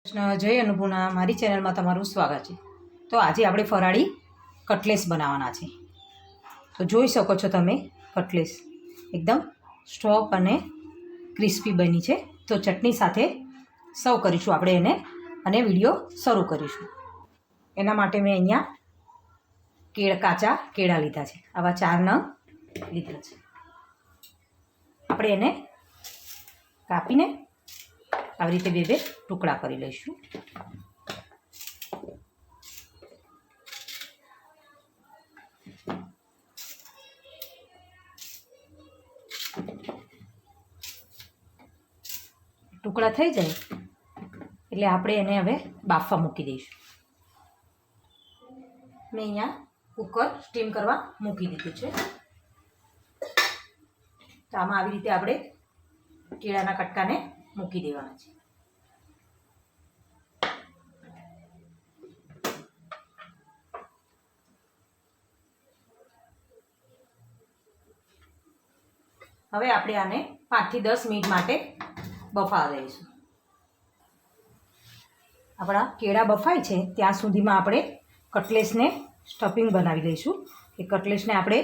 જય અન્નપૂર્ણા મારી ચેનલમાં તમારું સ્વાગત છે। તો આજે આપણે ફરાળી કટલેસ બનાવવાના છે। તો જોઈ શકો છો તમે કટલેસ એકદમ સોફ્ટ અને ક્રિસ્પી બની છે। તો ચટણી સાથે સર્વ કરીશું આપણે એને અને વિડીયો શરૂ કરીશું। એના માટે મેં અહીંયા કાચા કેળા લીધા છે। આવા 4 નંગ લીધા છે। આપણે એને કાપીને આવી રીતે બે ટુકડા કરી લઈશું। ટુકડા થઈ જાય એટલે આપણે એને હવે બાફવા મૂકી દઈશું। મેં અહીંયા કુકર સ્ટીમ કરવા મૂકી દીધું છે। તો આમાં આવી રીતે આપણે કેળાના કટકાને મૂકી દેવાના છે। હવે આપણે આને 5 થી 10 મિનિટ માટે બફાવા દઈશું। આપણા કેળા બફાય છે ત્યાં સુધીમાં આપણે કટલેસને સ્ટફિંગ બનાવી લઈશું। એ કટલેસને આપણે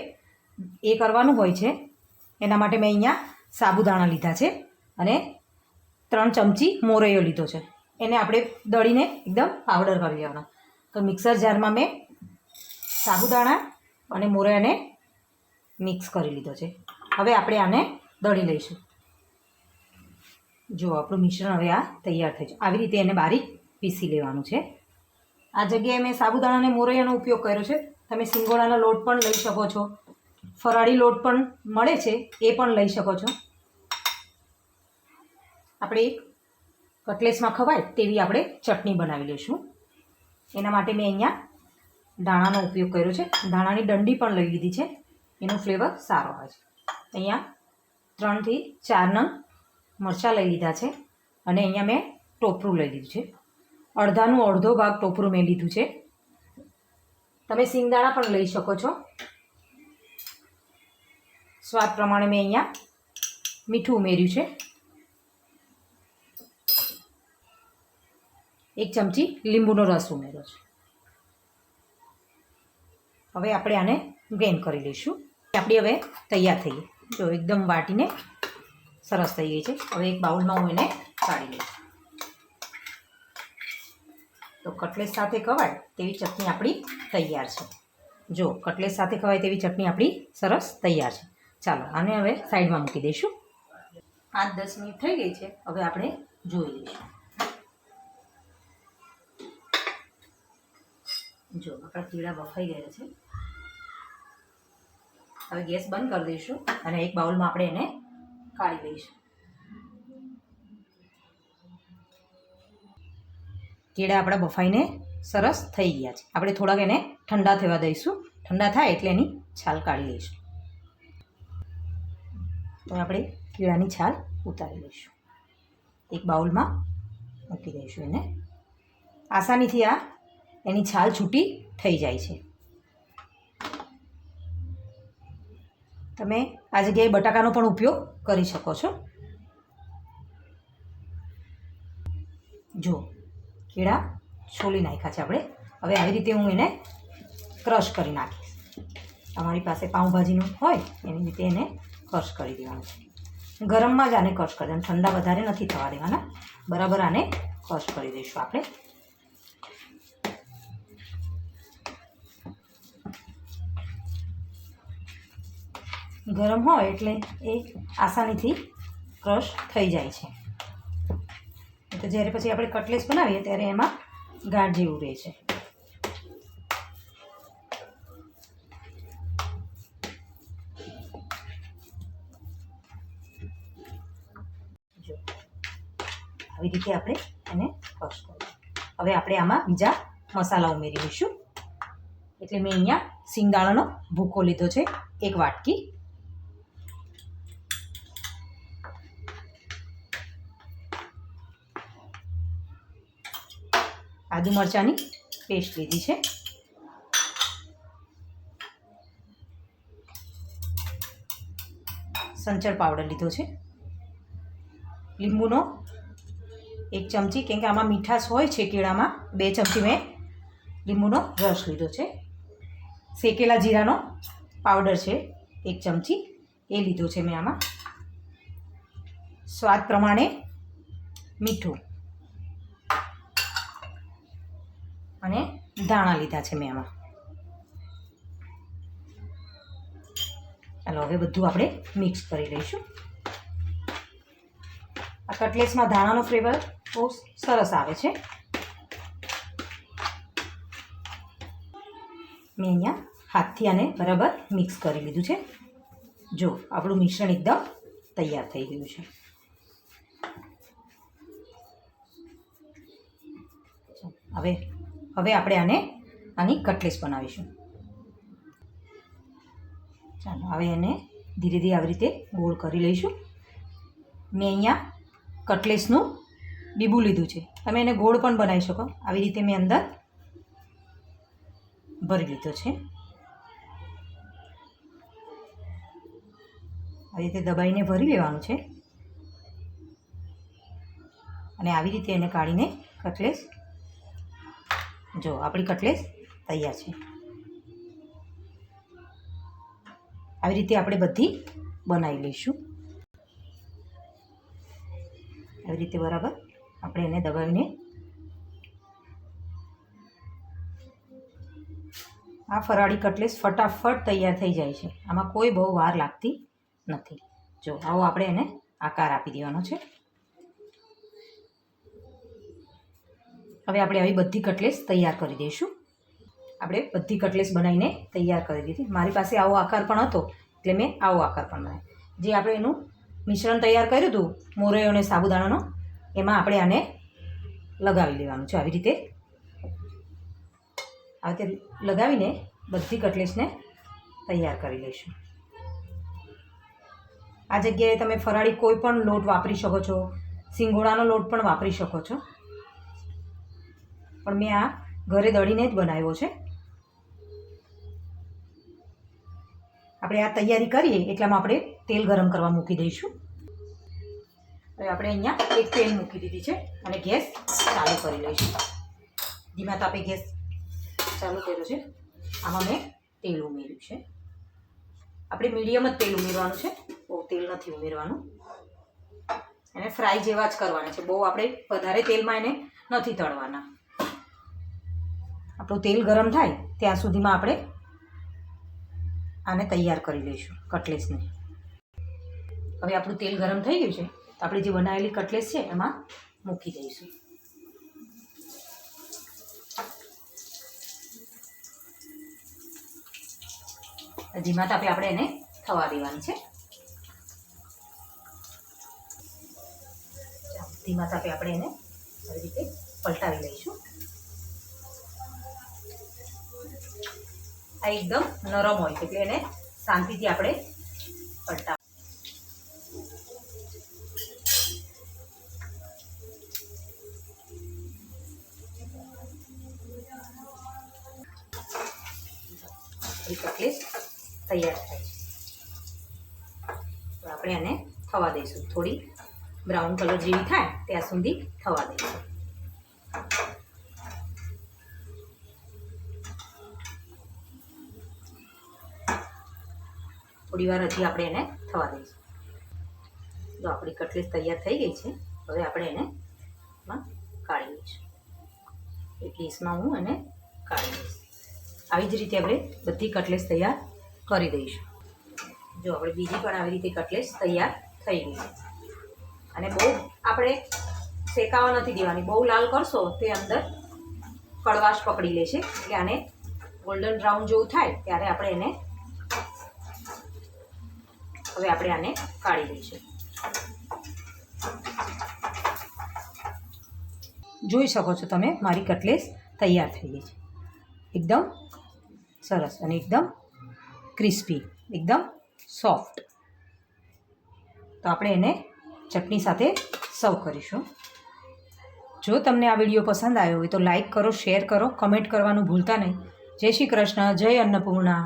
એ કરવાનું હોય છે એના માટે મેં અહીંયા સાબુદાણા લીધા છે અને 3 ચમચી મોરૈયો લીધો છે। એને આપણે દળીને એકદમ પાવડર કરી લેવાનો। તો મિક્સર જારમાં મેં સાબુદાણા અને મોરૈયાને મિક્સ કરી લીધો છે। હવે આપણે આને દળી લઈશું। જો આપણું મિશ્રણ હવે આ તૈયાર થઈ જાય આવી રીતે એને બારીક પીસી લેવાનું છે। આ જગ્યાએ મેં સાબુદાણા અને મોરૈયાનો ઉપયોગ કર્યો છે। તમે સિંગોડાનો લોટ પણ લઈ શકો છો, ફરાળી લોટ પણ મળે છે એ પણ લઈ શકો છો। આપણે કટલેસમાં ખવાય તેવી આપણે ચટણી બનાવી લઈશું। એના માટે મેં અહીંયા ધાણાનો ઉપયોગ કર્યો છે। ધાણાની ડંડી પણ લઈ લીધી છે, એનો ફ્લેવર સારો હોય છે। અહીંયા 3 થી 4 નંગ મરચાં લઈ લીધા છે અને અહીંયા મેં ટોપરું લઈ લીધું છે। અડધાનું અડધો ભાગ ટોપરું મેં લીધું છે। તમે સિંગદાણા પણ લઈ શકો છો। સ્વાદ પ્રમાણે મેં અહીંયા મીઠું ઉમેર્યું છે। 1 ચમચી લીંબુનો રસ ઉમેર્યો છે। હવે આપણે આને ગ્રેન્ડ કરી લઈશું। આપણી હવે તૈયાર થઈ ગઈ। જો એકદમ વાટીને સરસ થઈ ગઈ છે। હવે એક બાઉલમાં હું એને કાઢી લઈશ। તો કટલેસ સાથે ખવાય તેવી ચટણી આપણી તૈયાર છે। જો કટલેસ સાથે ખવાય તેવી ચટણી આપણી સરસ તૈયાર છે। ચાલો આને હવે સાઈડમાં મૂકી દઈશું। 5-10 મિનિટ થઈ ગઈ છે। હવે આપણે જોઈ લઈશું। જો આપણા કેળા બફાઈ ગયા છે। હવે ગેસ બંધ કરી દઈશું અને એક બાઉલમાં આપણે એને કાઢી લઈશું। કેળા આપણા બફાઈને સરસ થઈ ગયા છે। આપણે થોડાક એને ઠંડા થવા દઈશું। ઠંડા થાય એટલે એની છાલ કાઢી લઈશું। તો આપણે કેળાની છાલ ઉતારી લઈશું, એક બાઉલમાં મૂકી દઈશું એને। આસાનીથી આ એની છાલ છૂટી થઈ જાય છે। તમે આ જગ્યાએ બટાકાનો પણ ઉપયોગ કરી શકો છો। જો કેળા છોલી નાખ્યા છે આપણે। હવે આવી રીતે હું એને ક્રશ કરી નાખીશ। તમારી પાસે પાઉંભાજીનું હોય એની રીતે એને ક્રશ કરી દેવાનું છે। ગરમમાં જ આને ક્રશ કરી દેવાનું, ઠંડા વધારે નથી થવા દેવાના। બરાબર આને ક્રશ કરી દઈશું આપણે। ગરમ હોય એટલે એ આસાનીથી ક્રશ થઈ જાય છે। તો જ્યારે પછી આપણે કટલેસ બનાવીએ ત્યારે એમાં ગાંઠ જેવું રહે છે। જો આવી રીતે આપણે એને ક્રશ કરીએ। હવે આપણે આમાં બીજા મસાલા ઉમેરી દઈશું। એટલે મેં અહીંયા સિંગદાણાનો ભૂકો લીધો છે 1 વાટકી, આદુ મરચાંની પેસ્ટ લીધી છે, સંચળ પાવડર લીધો છે, લીંબુનો 1 ચમચી, કેમ કે આમાં મીઠાશ હોય છે કેળામાં, 2 ચમચી મેં લીંબુનો રસ લીધો છે. શેકેલા જીરાનો પાવડર છે 1 ચમચી, એ લીધો છે મેં આમાં. સ્વાદ પ્રમાણે મીઠું અને ધાણા લીધા છે મેં આમાં. ચાલો હવે બધું આપણે મિક્સ કરી લઈશું. આ કટલેસમાં ધાણાનો ફ્લેવર બહુ સરસ આવે છે. મેં અહીંયા હાથથી આને બરાબર મિક્સ કરી લીધું છે. જો આપણું મિશ્રણ એકદમ તૈયાર થઈ ગયું છે. હવે આપણે આની કટલેસ બનાવીશું. ચાલો હવે એને ધીરે ધીરે આવી રીતે ગોળ કરી લઈશું. મેં અહીંયા કટલેસનું બીબું લીધું છે. તમે એને ગોળ પણ બનાવી શકો. આવી રીતે મેં અંદર ભરી લીધો છે. આવી રીતે દબાઈને ભરી લેવાનું છે અને આવી રીતે એને કાઢીને કટલેસ, જો આપણી કટલેસ તૈયાર છે. આવી રીતે આપણે બધી બનાવી લઈશું. આવી રીતે બરાબર આપણે એને દબાવીને, આ ફરાળી કટલેસ ફટાફટ તૈયાર થઈ જાય છે. આમાં કોઈ બહુ વાર લાગતી નથી. જો આવો આપણે એને આકાર આપી દેવાનો છે. હવે આપણે આવી બધી કટલેસ તૈયાર કરી દઈશું. આપણે બધી કટલેસ બનાવીને તૈયાર કરી દીધી. મારી પાસે આવો આકાર પણ હતો એટલે મેં આવો આકાર પણ બનાવ્યો. જે આપણે એનું મિશ્રણ તૈયાર કર્યું હતું મોરૈયો અને સાબુદાણાનો, એમાં આપણે આને લગાવી લેવાનું છે. આવી રીતે લગાવીને બધી કટલેસને તૈયાર કરી લઈશું. આ જગ્યાએ તમે ફરાળી કોઈ પણ લોટ વાપરી શકો છો, સિંગોડાનો લોટ પણ વાપરી શકો છો, પણ મેં આ ઘરે દળીને જ બનાવ્યો છે. આપણે આ તૈયારી કરીએ એટલામાં આપણે તેલ ગરમ કરવા મૂકી દઈશું. હવે આપણે અહીંયા એક તેલ મૂકી દીધી છે અને ગેસ ચાલુ કરી લઈશું. ધીમા તાપે ગેસ ચાલુ કર્યો છે. આમાં મેં તેલ ઉમેર્યું છે. આપણે મીડિયમ જ તેલ ઉમેરવાનું છે, બહુ તેલ નથી ઉમેરવાનું. એને ફ્રાય જેવા જ કરવાના છે. બહુ આપણે વધારે તેલમાં એને નથી તળવાના. આપણું તેલ ગરમ થાય ત્યાં સુધીમાં આપણે આને તૈયાર કરી લઈશું કટલેસને. હવે આપણું તેલ ગરમ થઈ ગયું છે તો આપણે જે બનાવેલી કટલેસ છે એમાં મૂકી દઈશું. ધીમા તાપે આપણે એને થવા દેવાની છે. ધીમા તાપે આપણે એને આવી રીતે પલટાવી લઈશું. આ એકદમ નરમ હોય છે એટલે એને શાંતિથી આપણે પલટાવ. કટલેસ તૈયાર થાય છે તો આપણે એને થવા દઈશું. થોડી બ્રાઉન કલર જેવી થાય ત્યાં સુધી થવા દઈશું. થોડી વાર હજી આપણે એને થવા દઈશું. જો આપણી કટલેસ તૈયાર થઈ ગઈ છે. હવે આપણે એને કાઢી લઈશું. એક ડીશમાં હું એને કાઢી લઈશ. આવી જ રીતે આપણે બધી કટલેસ તૈયાર કરી દઈશું. જો આપણે બીજી પણ આવી રીતે કટલેસ તૈયાર થઈ ગઈ છે. અને બહુ આપણે શેકાવા નથી દેવાની. બહુ લાલ કરશો તે અંદર કડવાશ પકડી લેશે. એટલે આને ગોલ્ડન બ્રાઉન જેવું થાય ત્યારે આપણે એને આને કાઢી દઈશું. જોઈ શકો છો તમે મારી કટલેસ તૈયાર થઈ ગઈ છે. એકદમ સરસ અને એકદમ ક્રિસ્પી, એકદમ સોફ્ટ. તો આપણે એને ચટણી સાથે સર્વ કરીશું. જો તમને આ વિડીયો પસંદ આવ્યો હોય તો લાઈક કરો, શેર કરો, કમેન્ટ કરવાનું ભૂલતા નહીં. જય શ્રી કૃષ્ણ, જય અન્નપૂર્ણા.